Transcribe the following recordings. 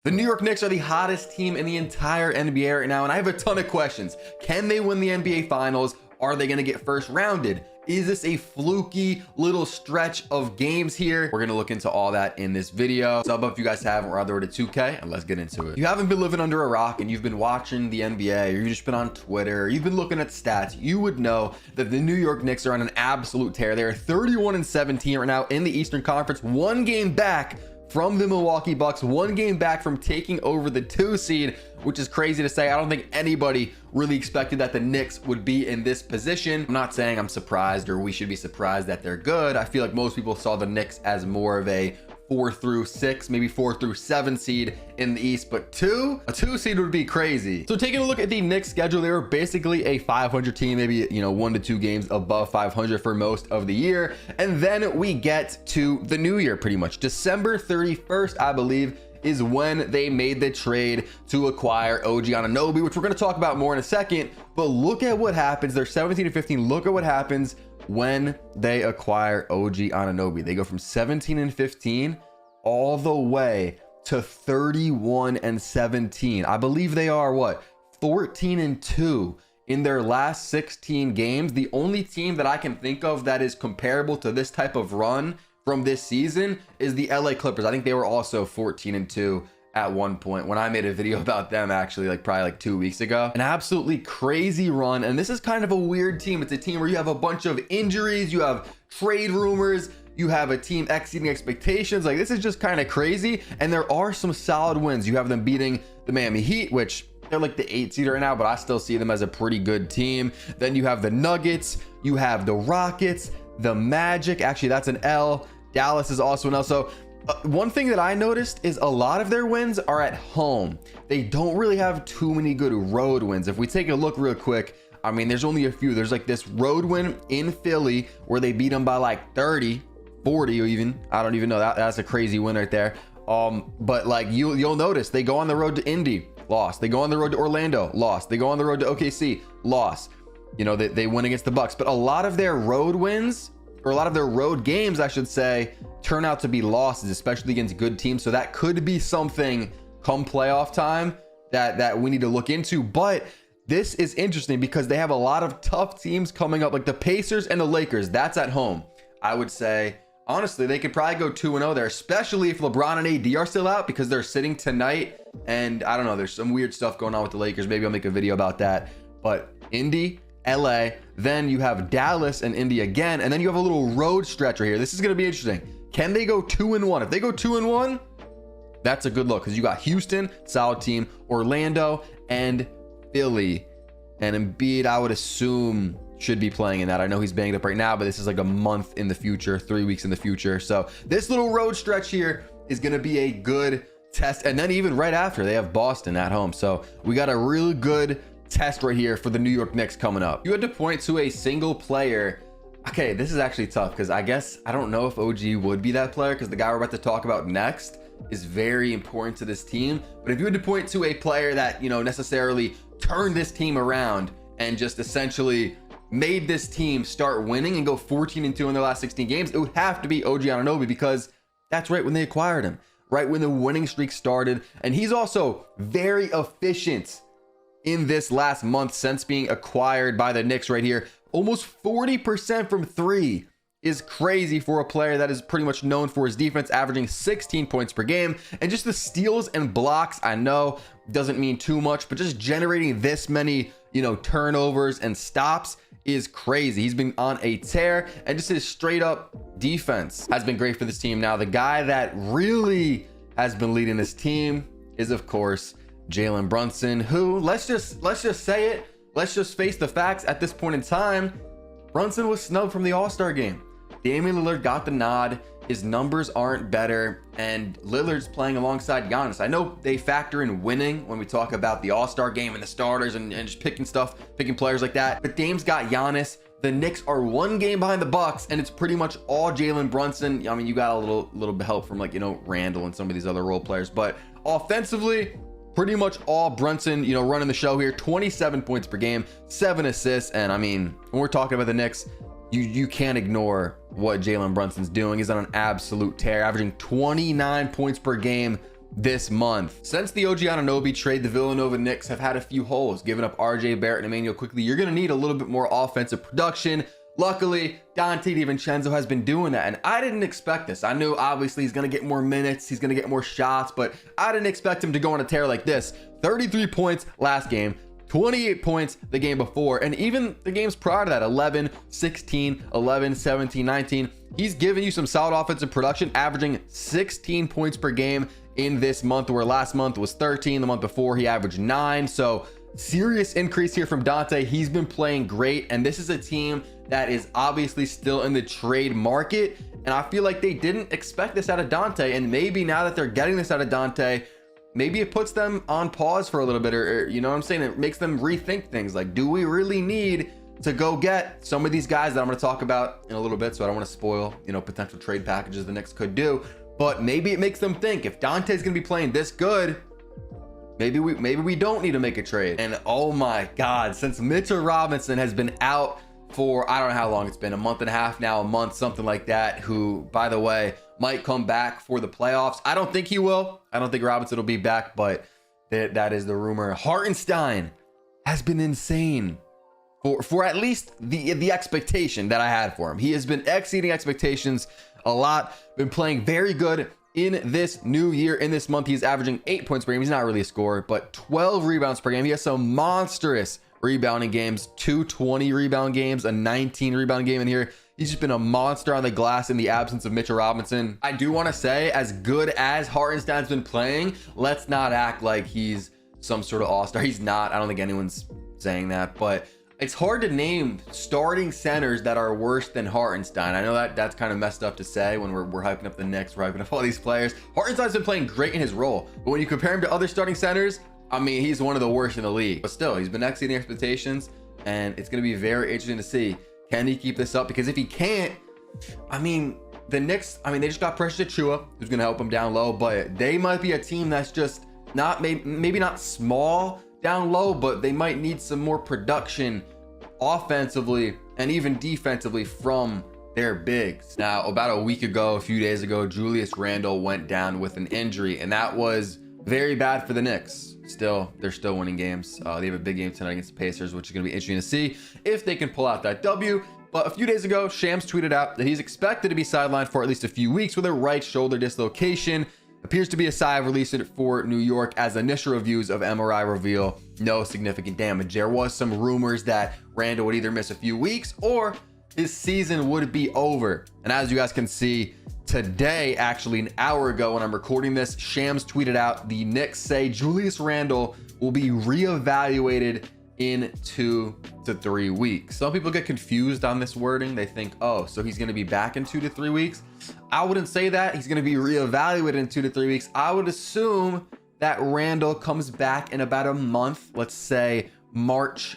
The New York Knicks are the hottest team in the entire NBA right now, and I have a ton of questions. Can they win the NBA Finals? Are they going to get first rounded? Is this a fluky little stretch of games here? We're going to look into all that in this video. Sub up if you guys haven't. We're on the road to 2K, and let's get into it. If you haven't been living under a rock and you've been watching the NBA, or you've just been on Twitter, or you've been looking at stats, you would know that the New York Knicks are on an absolute tear. They are 31-17 right now in the Eastern Conference, one game back from the Milwaukee Bucks, one game back from taking over the 2 seed, which is crazy to say. I don't think anybody really expected that the Knicks would be in this position. I'm not saying I'm surprised or we should be surprised that they're good. I feel like most people saw the Knicks as more of a 4 through 6, maybe 4 through 7 seed in the East, but a 2 seed would be crazy. So taking a look at the Knicks schedule, they were basically a 500 team, maybe 1 to 2 games above 500 for most of the year. And then we get to the new year, pretty much December 31st, I believe, is when they made the trade to acquire OG Anunoby, which we're going to talk about more in a second. But look at what happens. They're 17-15. Look at what happens when they acquire OG Anunoby. They go from 17-15 all the way to 31-17. I believe they are 14-2 in their last 16 games. The only team that I can think of that is comparable to this type of run from this season is the LA Clippers. I think they were also 14-2 at one point when I made a video about them, actually, probably 2 weeks ago. An absolutely crazy run. And this is kind of a weird team. It's a team where you have a bunch of injuries, you have trade rumors, you have a team exceeding expectations. This is just kind of crazy. And there are some solid wins. You have them beating the Miami Heat, which they're the 8 seed right now, but I still see them as a pretty good team. Then you have the Nuggets, you have the Rockets, the Magic. Actually, that's an L. Dallas is also an L. So one thing that I noticed is a lot of their wins are at home. They don't really have too many good road wins. If we take a look real quick, I mean, there's only a few. There's this road win in Philly where they beat them by 30, 40, or even, I don't even know. That's a crazy win right there. But you'll notice they go on the road to Indy, lost. They go on the road to Orlando, lost. They go on the road to OKC, lost. They win against the Bucks. But a lot of their road wins, or a lot of their road games, I should say, turn out to be losses, especially against good teams. So that could be something come playoff time that we need to look into. But this is interesting because they have a lot of tough teams coming up, like the Pacers and the Lakers. That's at home. I would say, honestly, they could probably go 2-0 there, especially if LeBron and AD are still out, because they're sitting tonight. And I don't know, there's some weird stuff going on with the Lakers. Maybe I'll make a video about that. But Indy, LA, then you have Dallas and Indy again, and then you have a little road stretch right here. This is going to be interesting. Can they go 2-1? If they go 2-1, that's a good look, because you got Houston, solid team, Orlando, and Philly. And Embiid, I would assume, should be playing in that. I know he's banged up right now, but this is a month in the future, 3 weeks in the future. So this little road stretch here is going to be a good test. And then even right after, they have Boston at home. So we got a really good test right here for the New York Knicks coming up. You had to point to a single player. Okay, this is actually tough, because I don't know if OG would be that player, because the guy we're about to talk about next is very important to this team. But if you had to point to a player that necessarily turned this team around and just essentially made this team start winning and go 14-2 in their last 16 games, it would have to be OG Anunoby, because that's right when they acquired him, right when the winning streak started. And he's also very efficient in this last month since being acquired by the Knicks right here. Almost 40% from 3 is crazy for a player that is pretty much known for his defense, averaging 16 points per game. And just the steals and blocks, I know doesn't mean too much, but just generating this many, turnovers and stops is crazy. He's been on a tear, and just his straight up defense has been great for this team. Now, the guy that really has been leading this team is, of course, Jalen Brunson, who, let's just say it, let's just face the facts at this point in time, Brunson was snubbed from the All-Star game. Damian Lillard got the nod. His numbers aren't better, and Lillard's playing alongside Giannis. I know they factor in winning when we talk about the All-Star game and the starters and just picking players like that, but Dame's got Giannis. The Knicks are 1 game behind the Bucks, and it's pretty much all Jalen Brunson. I mean, you got a little bit help from Randle and some of these other role players, but offensively, pretty much all Brunson, running the show here. 27 points per game, 7 assists. And I mean, when we're talking about the Knicks, you can't ignore what Jalen Brunson's doing. He's on an absolute tear, averaging 29 points per game, this month. Since the OG Anunoby trade, the Villanova Knicks have had a few holes, giving up RJ Barrett and Emmanuel quickly. You're going to need a little bit more offensive production. Luckily, Dante DiVincenzo has been doing that, and I didn't expect this. I knew obviously he's going to get more minutes, he's going to get more shots, but I didn't expect him to go on a tear like this. 33 points last game, 28 points the game before, and even the games prior to that, 11, 16, 11, 17, 19. He's giving you some solid offensive production, averaging 16 points per game in this month, where last month was 13. The month before he averaged 9. So serious increase here from Dante. He's been playing great, and this is a team that is obviously still in the trade market, and I feel like they didn't expect this out of Dante, and maybe now that they're getting this out of Dante, maybe it puts them on pause for a little bit, or you know what I'm saying, it makes them rethink things. Like, do we really need to go get some of these guys that I'm going to talk about in a little bit, so I don't want to spoil, you know, potential trade packages the Knicks could do, but maybe it makes them think, if Dante's going to be playing this good, maybe we don't need to make a trade. And oh my God, since Mitchell Robinson has been out for, I don't know how long it's been, a month and a half now, a month, something like that, who, by the way, might come back for the playoffs. I don't think he will. I don't think Robinson will be back, but that is the rumor. Hartenstein has been insane for at least the expectation that I had for him. He has been exceeding expectations a lot, been playing very good in this new year. In this month, he's averaging 8 points per game. He's not really a scorer, but 12 rebounds per game. He has some monstrous rebounding games, 220 rebound games, a 19 rebound game in here. He's just been a monster on the glass in the absence of Mitchell Robinson. I do want to say, as good as Hartenstein's been playing, let's not act like he's some sort of all-star. He's not. I don't think anyone's saying that, but it's hard to name starting centers that are worse than Hartenstein. I know that's kind of messed up to say when we're hyping up the Knicks, we're hyping up all these players. Hartenstein's been playing great in his role, but when you compare him to other starting centers, I mean, he's one of the worst in the league. But still, he's been exceeding expectations, and it's going to be very interesting to see, can he keep this up? Because if he can't, I mean, the Knicks, I mean, they just got Precious Achiuwa, who's going to help him down low, but they might be a team that's just not, maybe not small down low, but they might need some more production offensively and even defensively from their bigs. Now, about a week ago, a few days ago, Julius Randle went down with an injury, and that was very bad for the Knicks. Still, they're still winning games. They have a big game tonight against the Pacers, which is going to be interesting to see if they can pull out that W. But a few days ago, Shams tweeted out that he's expected to be sidelined for at least a few weeks with a right shoulder dislocation. Appears to be a sigh of relief for New York, as initial reviews of MRI reveal no significant damage. There was some rumors that Randle would either miss a few weeks or his season would be over. And as you guys can see, today, actually an hour ago when I'm recording this, Shams tweeted out the Knicks say Julius Randle will be reevaluated in 2 to 3 weeks. Some people get confused on this wording. They think, oh, so he's going to be back in 2 to 3 weeks. I wouldn't say that. He's going to be reevaluated in 2 to 3 weeks. I would assume that Randle comes back in about a month, let's say March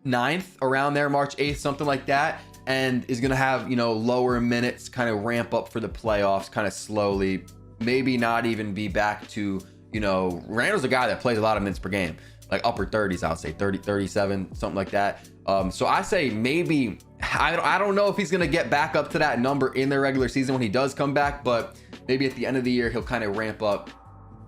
9th, around there, March 8th, something like that, and is going to have, you know, lower minutes, kind of ramp up for the playoffs, kind of slowly, maybe not even be back to, you know, Randle's a guy that plays a lot of minutes per game, like upper 30s, I would say 30, 37, something like that. So I say maybe, I don't know if he's going to get back up to that number in the regular season when he does come back, but maybe at the end of the year, he'll kind of ramp up,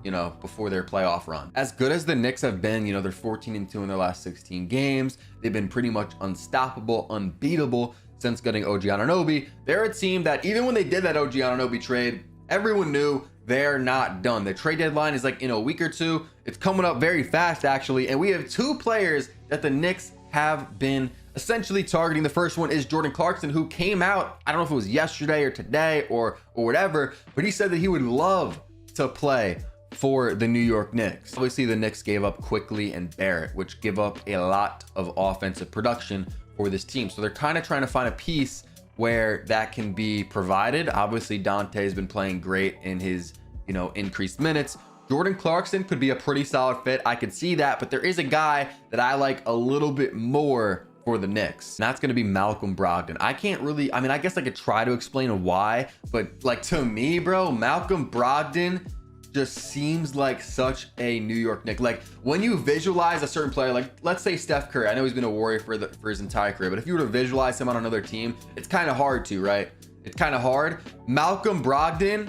you know, before their playoff run. As good as the Knicks have been, you know, they're 14-2 in their last 16 games. They've been pretty much unstoppable, unbeatable since getting OG Anunoby. They're a team that even when they did that OG Anunoby trade, everyone knew they're not done. The trade deadline is like in a week or two. It's coming up very fast, actually. And we have 2 players that the Knicks have been essentially targeting. The first one is Jordan Clarkson, who came out, I don't know if it was yesterday or today or whatever, but he said that he would love to play for the New York Knicks. Obviously, the Knicks gave up Quickly and Barrett, which give up a lot of offensive production for this team. So they're kind of trying to find a piece where that can be provided. Obviously, Dante has been playing great in his, you know, increased minutes. Jordan Clarkson could be a pretty solid fit. I could see that, but there is a guy that I like a little bit more for the Knicks, and that's going to be Malcolm Brogdon. I can't really, I mean, I guess I could try to explain why, but like to me, bro, Malcolm Brogdon just seems like such a New York Knick. Like when you visualize a certain player, like let's say Steph Curry, I know he's been a Warrior for his entire career, but if you were to visualize him on another team, it's kind of hard to, right? It's kind of hard. Malcolm Brogdon,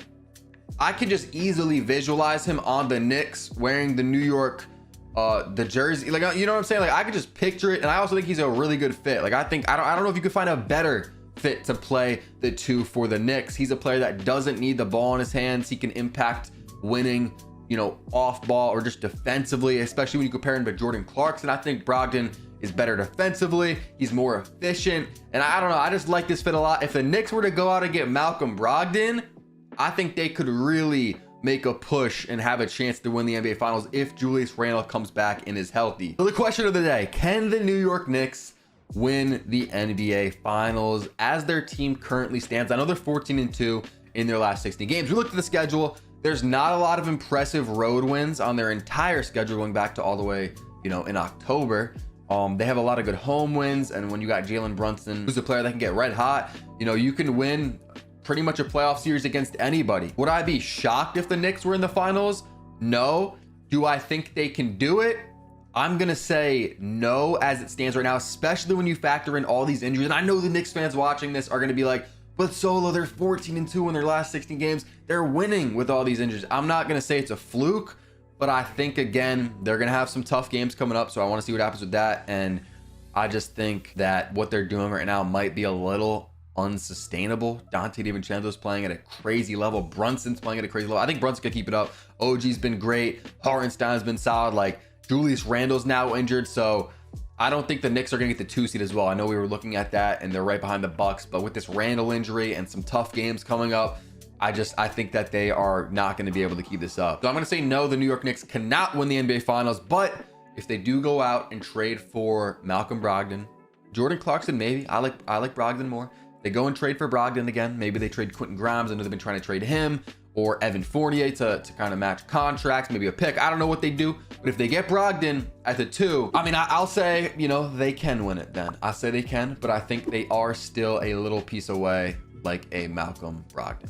I can just easily visualize him on the Knicks wearing the New York the jersey, like, you know what I'm saying? Like, I could just picture it. And I also think he's a really good fit. Like, I don't know if you could find a better fit to play the two for the Knicks. He's a player that doesn't need the ball in his hands. He can impact winning, you know, off ball or just defensively, especially when you compare him to Jordan Clarkson. I think Brogdon is better defensively. He's more efficient. And I don't know, I just like this fit a lot. If the Knicks were to go out and get Malcolm Brogdon, I think they could really make a push and have a chance to win the NBA Finals if Julius Randle comes back and is healthy. So the question of the day, can the New York Knicks win the NBA Finals as their team currently stands? I know they're 14-2 in their last 60 games. We looked at the schedule. There's not a lot of impressive road wins on their entire schedule going back to all the way, you know, in October. They have a lot of good home wins, and when you got Jalen Brunson, who's a player that can get red hot, you know, you can win pretty much a playoff series against anybody. Would I be shocked if the Knicks were in the finals? No. Do I think they can do it? I'm gonna say no as it stands right now, especially when you factor in all these injuries. And I know the Knicks fans watching this are gonna be like, but Solo, they're 14-2 in their last 16 games. They're winning with all these injuries. I'm not gonna say it's a fluke, but I think, again, they're gonna have some tough games coming up, so I wanna see what happens with that. And I just think that what they're doing right now might be a little unsustainable. Dante DiVincenzo's playing at a crazy level. Brunson's playing at a crazy level. I think Brunson could keep it up. OG's been great. Hartenstein's been solid. Like, Julius Randle's now injured, so I don't think the Knicks are gonna get the 2 seed as well. I know we were looking at that, and they're right behind the Bucks, but with this Randle injury and some tough games coming up, I think that they are not going to be able to keep this up. So I'm going to say no, the New York Knicks cannot win the NBA Finals, but if they do go out and trade for Malcolm Brogdon, Jordan Clarkson, maybe. I like Brogdon more. They go and trade for Brogdon again. Maybe they trade Quentin Grimes. I know they've been trying to trade him, or Evan Fournier to kind of match contracts, maybe a pick. I don't know what they do, but if they get Brogdon at the 2, I mean, I'll say, you know, they can win it then. I say they can, but I think they are still a little piece away, like a Malcolm Brogdon.